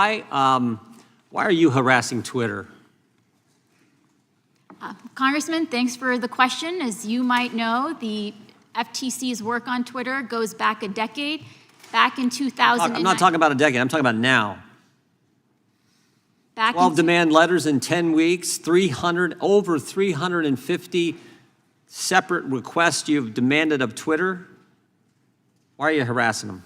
Why are you harassing Twitter? Congressman, thanks for the question. As you might know, the FTC's work on Twitter goes back a decade. Back in 2000, I'm not talking about a decade. I'm talking about now. 12 demand letters in 10 weeks, over 350 separate requests you've demanded of Twitter. Why are you harassing them?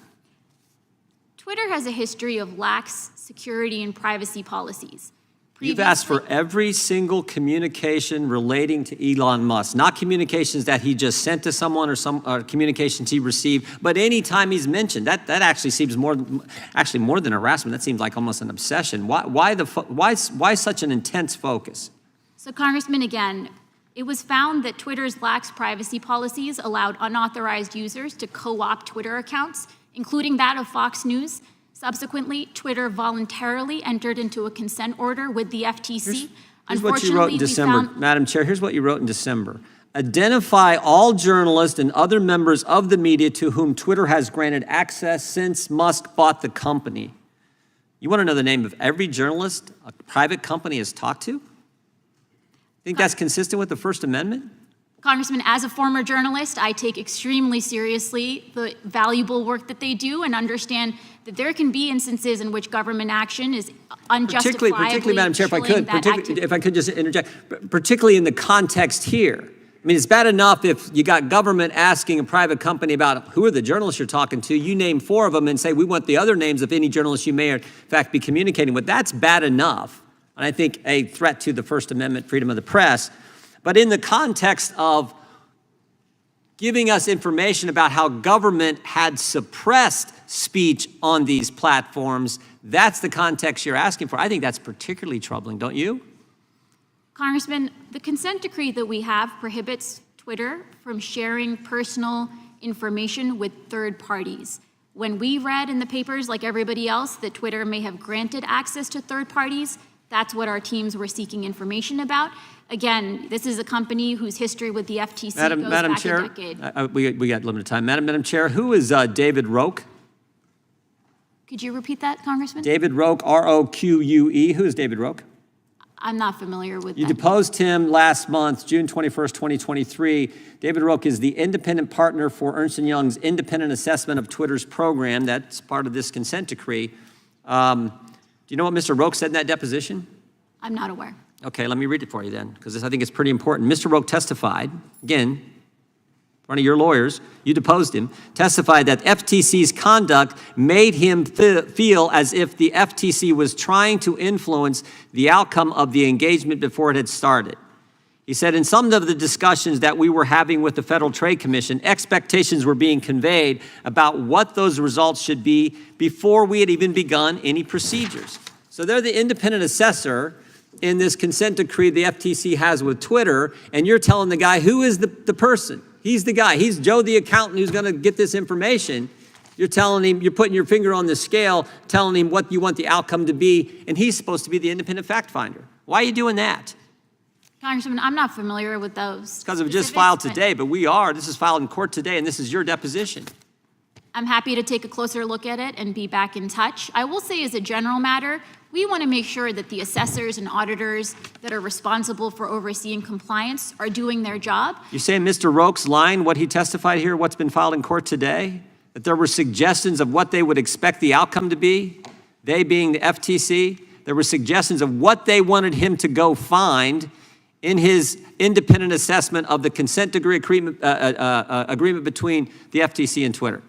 Twitter has a history of lax security and privacy policies. You've asked for every single communication relating to Elon Musk, not communications that he just sent to someone or communications he received, but any time he's mentioned. That actually seems more than harassment. That seems like almost an obsession. Why such an intense focus? So, Congressman, again, it was found that Twitter's lax privacy policies allowed unauthorized users to co-opt Twitter accounts, including that of Fox News. Subsequently, Twitter voluntarily entered into a consent order with the FTC. Here's what you wrote in December, Madam Chair. Here's what you wrote in December. Identify all journalists and other members of the media to whom Twitter has granted access since Musk bought the company. You want to know the name of every journalist a private company has talked to? Think that's consistent with the First Amendment? Congressman, as a former journalist, I take extremely seriously the valuable work that they do and understand that there can be instances in which government action is unjustifiably particularly, Madam Chair, if I could just interject, particularly in the context here. I mean, it's bad enough if you got government asking a private company about who are the journalists you're talking to, you name 4 of them and say, we want the other names of any journalists you may in fact be communicating with. That's bad enough, and I think a threat to the First Amendment, freedom of the press. But in the context of giving us information about how government had suppressed speech on these platforms, that's the context you're asking for. I think that's particularly troubling, don't you? Congressman, the consent decree that we have prohibits Twitter from sharing personal information with third parties. When we read in the papers, like everybody else, that Twitter may have granted access to third parties, that's what our teams were seeking information about. Again, this is a company whose history with the FTC goes back a decade. We got limited time. Madam Chair, who is David Roque? Could you repeat that, Congressman? David Roque, R-O-Q-U-E. Who is David Roque? I'm not familiar with that. You deposed him last month, June 21st, 2023. David Roque is the independent partner for Ernst & Young's independent assessment of Twitter's program. That's part of this consent decree. Do you know what Mr. Roque said in that deposition? I'm not aware. Okay, let me read it for you then, because I think it's pretty important. Mr. Roque testified, again, in front of your lawyers, you deposed him, testified that FTC's conduct made him feel as if the FTC was trying to influence the outcome of the engagement before it had started. He said, in some of the discussions that we were having with the Federal Trade Commission, expectations were being conveyed about what those results should be before we had even begun any procedures. So they're the independent assessor in this consent decree the FTC has with Twitter, and you're telling the guy who is the person. He's the guy. He's Joe the accountant who's going to get this information. You're telling him, you're putting your finger on the scale, telling him what you want the outcome to be, and he's supposed to be the independent fact finder. Why are you doing that? Congressman, I'm not familiar with those. Because it was just filed today, but we are. This is filed in court today, and this is your deposition. I'm happy to take a closer look at it and be back in touch. I will say, as a general matter, we want to make sure that the assessors and auditors that are responsible for overseeing compliance are doing their job. You're saying Mr. Roque's line, what he testified here, what's been filed in court today, that there were suggestions of what they would expect the outcome to be, they being the FTC, there were suggestions of what they wanted him to go find in his independent assessment of the consent decree agreement between the FTC and Twitter.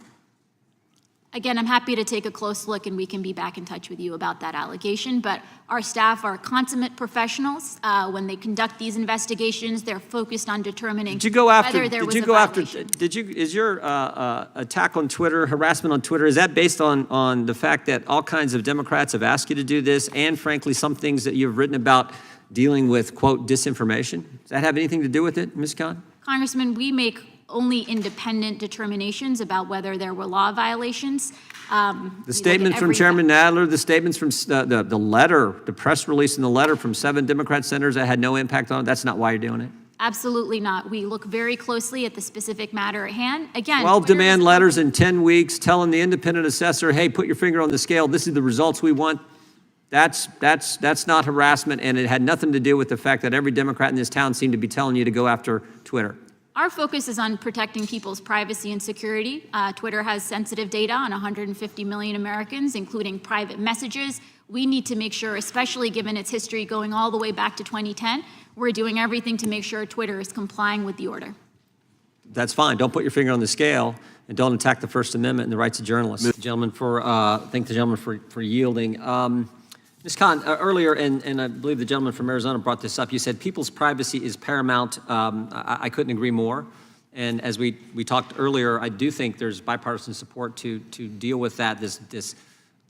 Again, I'm happy to take a close look and we can be back in touch with you about that allegation, but our staff are consummate professionals. When they conduct these investigations, they're focused on determining whether there was a violation. Is your attack on Twitter, harassment on Twitter, is that based on the fact that all kinds of Democrats have asked you to do this and frankly some things that you've written about dealing with, quote, disinformation? Does that have anything to do with it, Ms. Khan? Congressman, we make only independent determinations about whether there were law violations. The statement from Chairman Nadler, the statements from the letter, the press release and the letter from 7 Democrat senators that had no impact on it, that's not why you're doing it? Absolutely not. We look very closely at the specific matter at hand. Again, 12 demand letters in 10 weeks telling the independent assessor, hey, put your finger on the scale. This is the results we want. That's not harassment, and it had nothing to do with the fact that every Democrat in this town seemed to be telling you to go after Twitter. Our focus is on protecting people's privacy and security. Twitter has sensitive data on 150 million Americans, including private messages. We need to make sure, especially given its history going all the way back to 2010, we're doing everything to make sure Twitter is complying with the order. That's fine. Don't put your finger on the scale, and don't attack the First Amendment and the rights of journalists. Thank the gentleman for yielding. Ms. Khan, earlier, and I believe the gentleman from Arizona brought this up, you said people's privacy is paramount. I couldn't agree more. And as we talked earlier, I do think there's bipartisan support to deal with that, this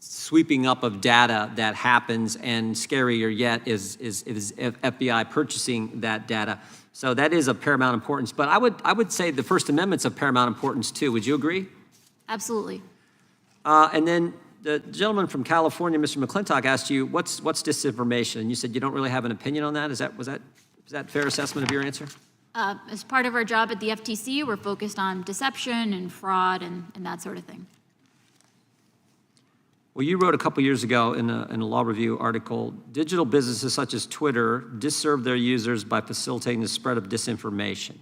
sweeping up of data that happens, and scarier yet is FBI purchasing that data. So that is of paramount importance. But I would say the First Amendment's of paramount importance too. Would you agree? Absolutely. And then the gentleman from California, Mr. McClintock, asked you, what's disinformation? And you said you don't really have an opinion on that. Was that a fair assessment of your answer? As part of our job at the FTC, we're focused on deception and fraud and that sort of thing. Well, you wrote a couple years ago in a Law Review article, digital businesses such as Twitter disserve their users by facilitating the spread of disinformation.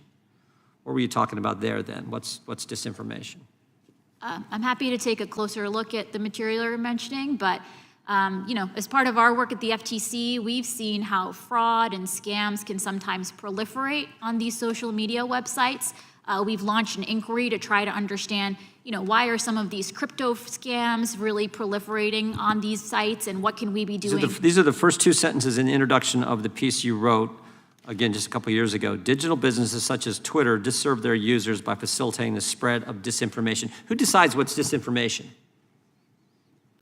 What were you talking about there then? What's disinformation? I'm happy to take a closer look at the material you're mentioning, but as part of our work at the FTC, we've seen how fraud and scams can sometimes proliferate on these social media websites. We've launched an inquiry to try to understand, why are some of these crypto scams really proliferating on these sites, and what can we be doing? These are the first two sentences in the introduction of the piece you wrote, again, just a couple years ago. Digital businesses such as Twitter disserve their users by facilitating the spread of disinformation. Who decides what's disinformation?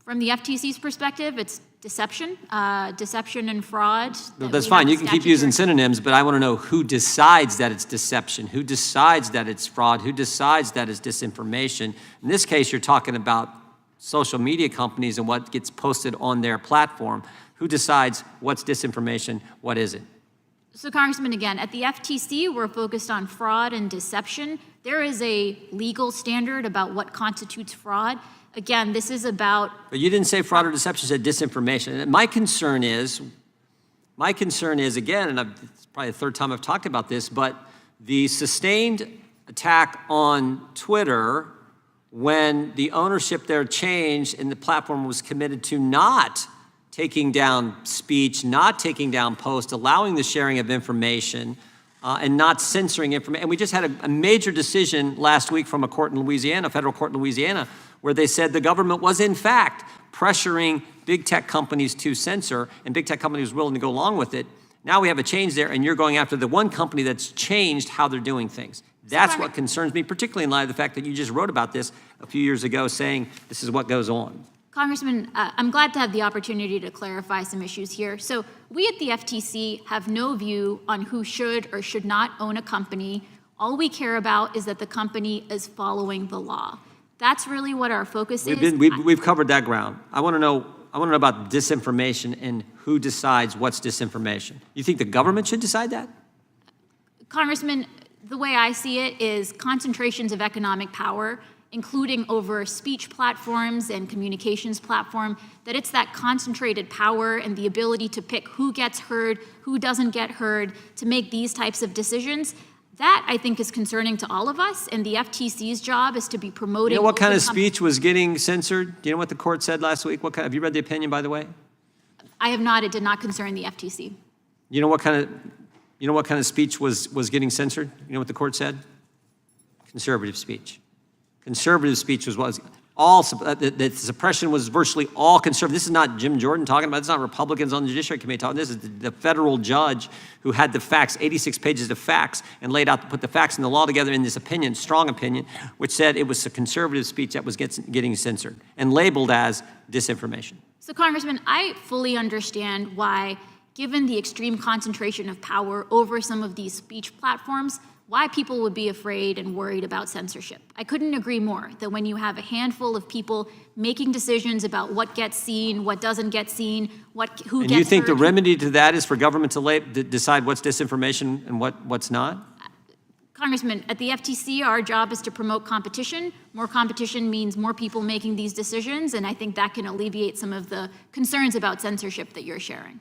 From the FTC's perspective, it's deception and fraud. That's fine. You can keep using synonyms, but I want to know who decides that it's deception, who decides that it's fraud, who decides that it's disinformation. In this case, you're talking about social media companies and what gets posted on their platform. Who decides what's disinformation, what isn't? So, Congressman, again, at the FTC, we're focused on fraud and deception. There is a legal standard about what constitutes fraud. Again, this is about... But you didn't say fraud or deception, you said disinformation. And my concern is, again, and it's probably the third time I've talked about this, but the sustained attack on Twitter when the ownership there changed and the platform was committed to not taking down speech, not taking down posts, allowing the sharing of information, and not censoring information. And we just had a major decision last week from a court in Louisiana, a federal court in Louisiana, where they said the government was in fact pressuring big tech companies to censor, and big tech companies were willing to go along with it. Now we have a change there, and you're going after the one company that's changed how they're doing things. That's what concerns me, particularly in light of the fact that you just wrote about this a few years ago, saying this is what goes on. Congressman, I'm glad to have the opportunity to clarify some issues here. So we at the FTC have no view on who should or should not own a company. All we care about is that the company is following the law. That's really what our focus is. We've covered that ground. I want to know about disinformation and who decides what's disinformation. You think the government should decide that? Congressman, the way I see it is concentrations of economic power, including over speech platforms and communications platform, that it's that concentrated power and the ability to pick who gets heard, who doesn't get heard, to make these types of decisions. That, I think, is concerning to all of us, and the FTC's job is to be promoting... You know what kind of speech was getting censored? Do you know what the court said last week? Have you read the opinion, by the way? I have not. It did not concern the FTC. You know what kind of speech was getting censored? You know what the court said? Conservative speech. Conservative speech was all, the suppression was virtually all conservative. This is not Jim Jordan talking about, this is not Republicans on the Judiciary Committee talking, this is the federal judge who had the facts, 86 pages of facts, and laid out, put the facts and the law together in this opinion, strong opinion, which said it was a conservative speech that was getting censored and labeled as disinformation. So, Congressman, I fully understand why, given the extreme concentration of power over some of these speech platforms, why people would be afraid and worried about censorship. I couldn't agree more that when you have a handful of people making decisions about what gets seen, what doesn't get seen, who gets heard. And you think the remedy to that is for government to decide what's disinformation and what's not? Congressman, at the FTC, our job is to promote competition. More competition means more people making these decisions, and I think that can alleviate some of the concerns about censorship that you're sharing.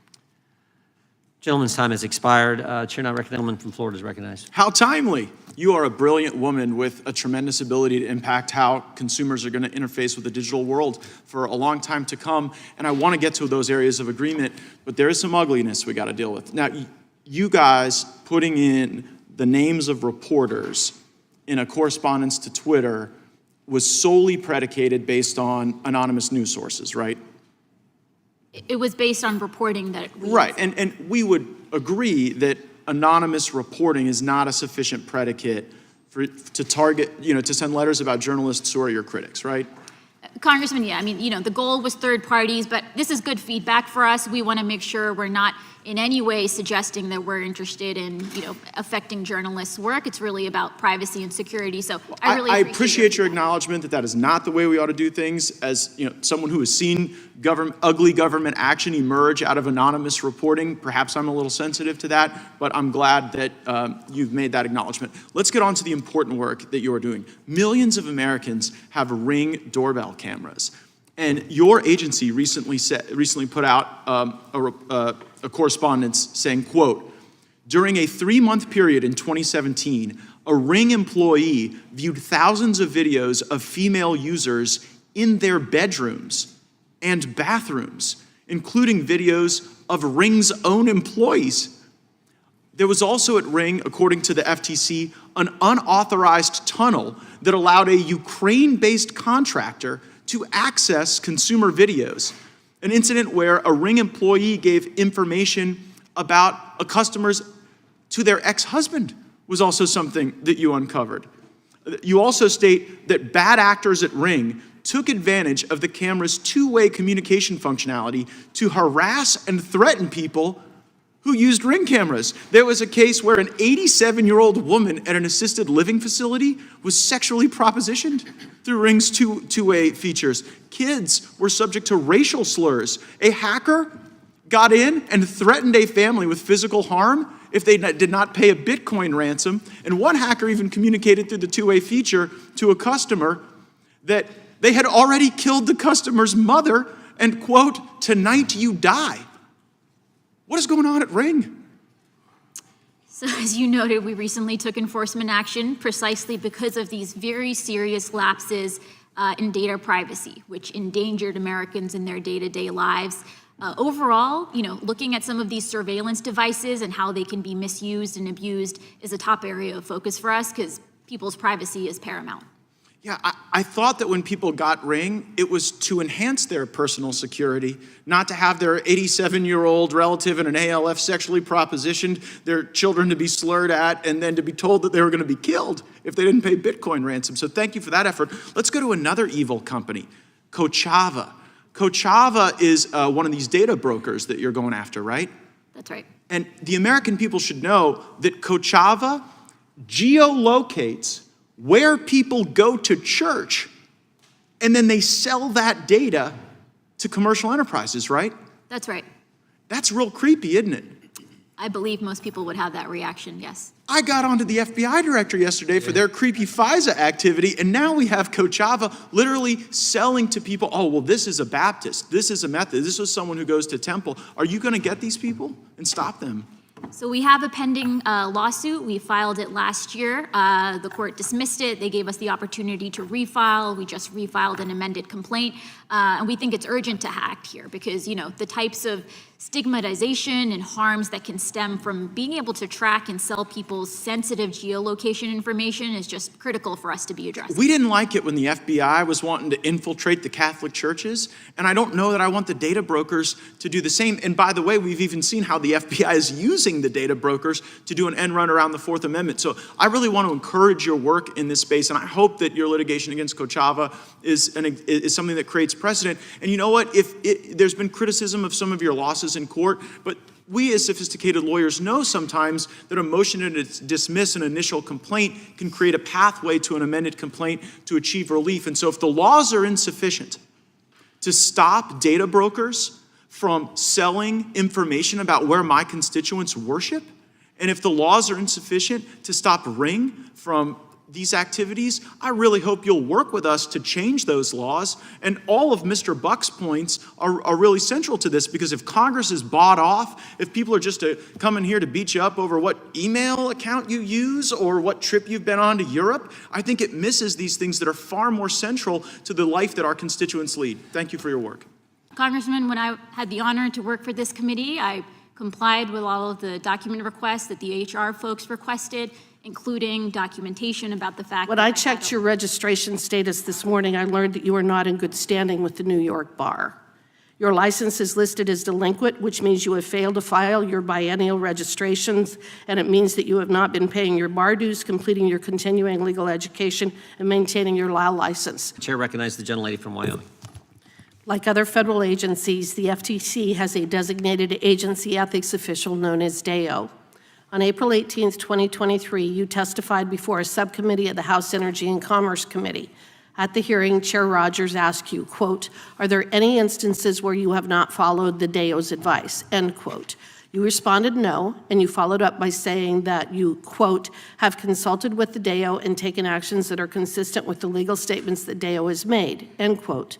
Gentleman's time has expired. Chair, now gentleman from Florida is recognized. How timely. You are a brilliant woman with a tremendous ability to impact how consumers are going to interface with the digital world for a long time to come. And I want to get to those areas of agreement, but there is some ugliness we got to deal with. Now, you guys putting in the names of reporters in a correspondence to Twitter was solely predicated based on anonymous news sources, right? It was based on reporting that we... Right, and we would agree that anonymous reporting is not a sufficient predicate to target, to send letters about journalists who are your critics, right? Congressman, yeah, I mean, the goal was third parties, but this is good feedback for us. We want to make sure we're not in any way suggesting that we're interested in, affecting journalists' work. It's really about privacy and security. So I really appreciate your acknowledgement that is not the way we ought to do things. As someone who has seen ugly government action emerge out of anonymous reporting, perhaps I'm a little sensitive to that, but I'm glad that you've made that acknowledgement. Let's get on to the important work that you're doing. Millions of Americans have Ring doorbell cameras. And your agency recently put out a correspondence saying, quote, during a 3-month period in 2017, a Ring employee viewed thousands of videos of female users in their bedrooms and bathrooms, including videos of Ring's own employees. There was also at Ring, according to the FTC, an unauthorized tunnel that allowed a Ukraine-based contractor to access consumer videos. An incident where a Ring employee gave information about a customer's to their ex-husband was also something that you uncovered. You also state that bad actors at Ring took advantage of the camera's two-way communication functionality to harass and threaten people who used Ring cameras. There was a case where an 87-year-old woman at an assisted living facility was sexually propositioned through Ring's two-way features. Kids were subject to racial slurs. A hacker got in and threatened a family with physical harm if they did not pay a Bitcoin ransom. And one hacker even communicated through the two-way feature to a customer that they had already killed the customer's mother and, quote, tonight you die. What is going on at Ring? So as you noted, we recently took enforcement action precisely because of these very serious lapses in data privacy, which endangered Americans in their day-to-day lives. Overall, looking at some of these surveillance devices and how they can be misused and abused is a top area of focus for us because people's privacy is paramount. Yeah, I thought that when people got Ring, it was to enhance their personal security, not to have their 87-year-old relative in an ALF sexually propositioned, their children to be slurred at, and then to be told that they were going to be killed if they didn't pay Bitcoin ransom. So thank you for that effort. Let's go to another evil company, Kochava. Kochava is one of these data brokers that you're going after, right? That's right. And the American people should know that Kochava geolocates where people go to church, and then they sell that data to commercial enterprises, right? That's right. That's real creepy, isn't it? I believe most people would have that reaction, yes. I got onto the FBI director yesterday for their creepy FISA activity, and now we have Kochava literally selling to people, oh, well, this is a Baptist, this is a Methodist, this is someone who goes to temple. Are you going to get these people and stop them? So we have a pending lawsuit. We filed it last year. The court dismissed it. They gave us the opportunity to refile. We just refiled an amended complaint. And we think it's urgent to act here because, the types of stigmatization and harms that can stem from being able to track and sell people's sensitive geolocation information is just critical for us to be addressed. We didn't like it when the FBI was wanting to infiltrate the Catholic churches, and I don't know that I want the data brokers to do the same. And by the way, we've even seen how the FBI is using the data brokers to do an end run around the Fourth Amendment. So I really want to encourage your work in this space, and I hope that your litigation against Kochava is something that creates precedent. And you know what? There's been criticism of some of your losses in court, but we as sophisticated lawyers know sometimes that a motion to dismiss an initial complaint can create a pathway to an amended complaint to achieve relief. And so if the laws are insufficient to stop data brokers from selling information about where my constituents worship And if the laws are insufficient to stop Ring from these activities, I really hope you'll work with us to change those laws. And all of Mr. Buck's points are really central to this, because if Congress is bought off, if people are just coming here to beat you up over what email account you use or what trip you've been on to Europe, I think it misses these things that are far more central to the life that our constituents lead. Thank you for your work. Congressman, when I had the honor to work for this committee, I complied with all of the document requests that the HR folks requested, including documentation about the fact When that I checked your registration status this morning, I learned that you are not in good standing with the New York Bar. Your license is listed as delinquent, which means you have failed to file your biennial registrations, and it means that you have not been paying your bar dues, completing your continuing legal education, and maintaining your law license. The chair recognizes the gentlelady from Wyoming. Like other federal agencies, the FTC has a designated agency ethics official known as DAO. On April 18, 2023, you testified before a subcommittee of the House Energy and Commerce Committee. At the hearing, Chair Rogers asked you, quote, "Are there any instances where you have not followed the DAO's advice?" End quote. You responded no, and you followed up by saying that you, quote, "have consulted with the DAO and taken actions that are consistent with the legal statements that DAO has made," end quote.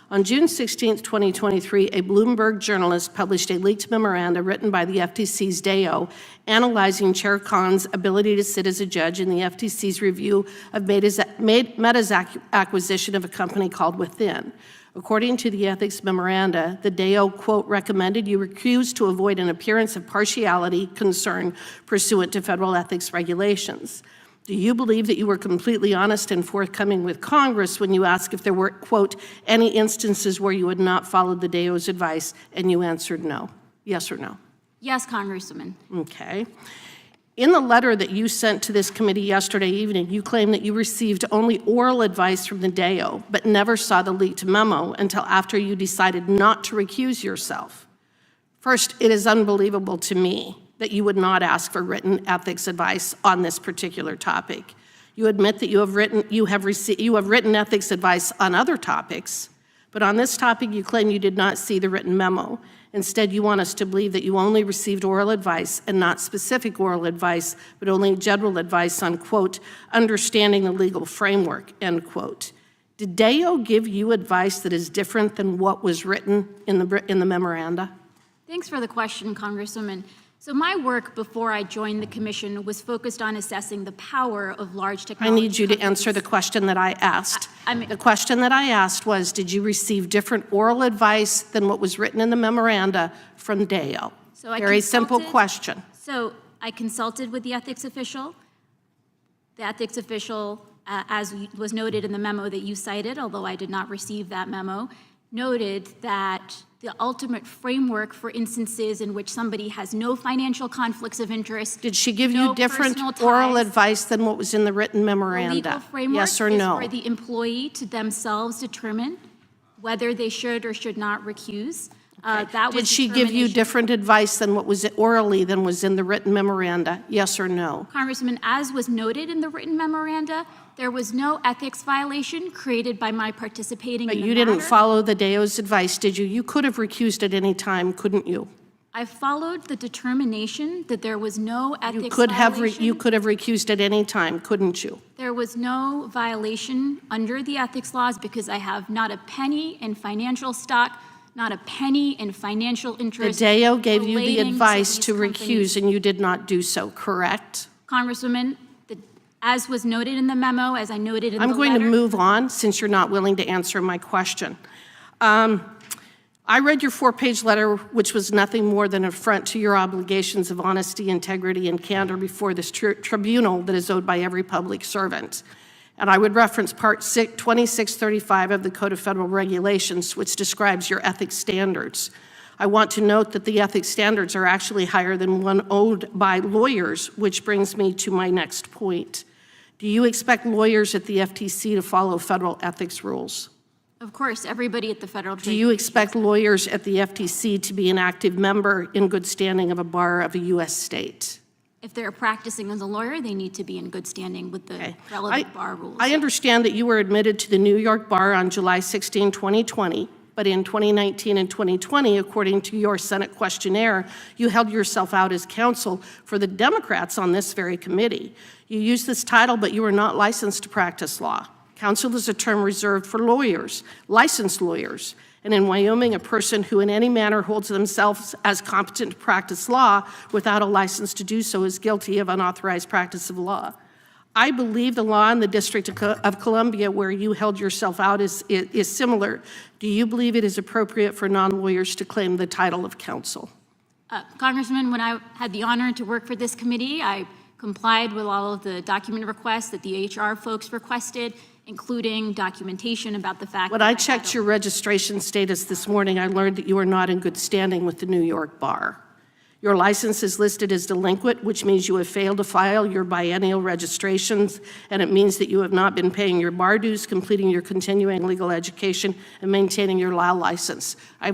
On June 16, 2023, a Bloomberg journalist published a leaked memoranda written by the FTC's DAO analyzing Chair Khan's ability to sit as a judge in the FTC's review of Meta's acquisition of a company called Within. According to the ethics memoranda, the DAO, quote, "recommended you recuse to avoid an appearance of partiality concern pursuant to federal ethics regulations." Do you believe that you were completely honest and forthcoming with Congress when you asked if there were, quote, "any instances where you had not followed the DAO's advice," and you answered no? Yes or no? Yes, Congresswoman. Okay. In the letter that you sent to this committee yesterday evening, you claim that you received only oral advice from the DAO, but never saw the leaked memo until after you decided not to recuse yourself. First, it is unbelievable to me that you would not ask for written ethics advice on this particular topic. You admit that you have written ethics advice on other topics, but on this topic you claim you did not see the written memo. Instead, you want us to believe that you only received oral advice, and not specific oral advice, but only general advice on, quote, "understanding the legal framework," end quote. Did DAO give you advice that is different than what was written in the memoranda? Thanks for the question, Congresswoman. So my work before I joined the commission was focused on assessing the power of large I technology need you to companies. answer the question that I asked. I mean- The question that I asked was, did you receive different oral advice than what was written in the memoranda from DAO? So I Very simple consulted- question. So I consulted with the ethics official. The ethics official, as was noted in the memo that you cited, although I did not receive that memo, noted that the ultimate framework for instances in which somebody has no financial conflicts of interest. Did she give no you different personal oral ties, advice than what was in the written the memoranda? legal framework Yes or is no? for the employee to themselves determine whether they should or should not recuse. That was Did she give you determination- different advice than what was orally than was in the written memoranda? Yes or no? Congressman, as was noted in the written memoranda, there was no ethics violation created by my participating But in the you didn't matter. follow the DAO's advice, did you? You could have recused at any time, couldn't you? I followed the determination that there was no ethics You could have violation. recused at any time, couldn't you? There was no violation under the ethics laws because I have not a penny in financial stock, not a penny in financial The interest. DAO gave you the relating advice these to companies. recuse, and you did not do so, correct? Congresswoman, as was noted in the memo, as I noted in the letter. I'm going to move on, since you're not willing to answer my question. I read your 4-page letter, which was nothing more than an affront to your obligations of honesty, integrity, and candor before this tribunal that is owed by every public servant. And I would reference Part 2635 of the Code of Federal Regulations, which describes your ethics standards. I want to note that the ethics standards are actually higher than one owed by lawyers, which brings me to my next point. Do you expect lawyers at the FTC to follow federal ethics rules? Of course, everybody at the federal Do trade. you expect lawyers at the FTC to be an active member in good standing of a bar of a U.S. state? If they're practicing as a lawyer, they need to be in good standing with the relevant bar rules. I understand that you were admitted to the New York Bar on July 16, 2020, But in 2019 and 2020, according to your Senate questionnaire, you held yourself out as counsel for the Democrats on this very committee. You used this title, but you were not licensed to practice law. Counsel is a term reserved for lawyers, licensed lawyers. And in Wyoming, a person who in any manner holds themselves as competent to practice law without a license to do so is guilty of unauthorized practice of law. I believe the law in the District of Columbia where you held yourself out is similar. Do you believe it is appropriate for non-lawyers to claim the title of counsel? Congressman, when I had the honor to work for this committee, I complied with all of the document requests that the HR folks requested, including documentation about the fact When that I checked your registration status this morning, I learned that you are not in good standing with the New York Bar. Your license is listed as delinquent, which means you have failed to file your biennial registrations, and it means that you have not been paying your bar dues, completing your continuing legal education, and maintaining your law license. I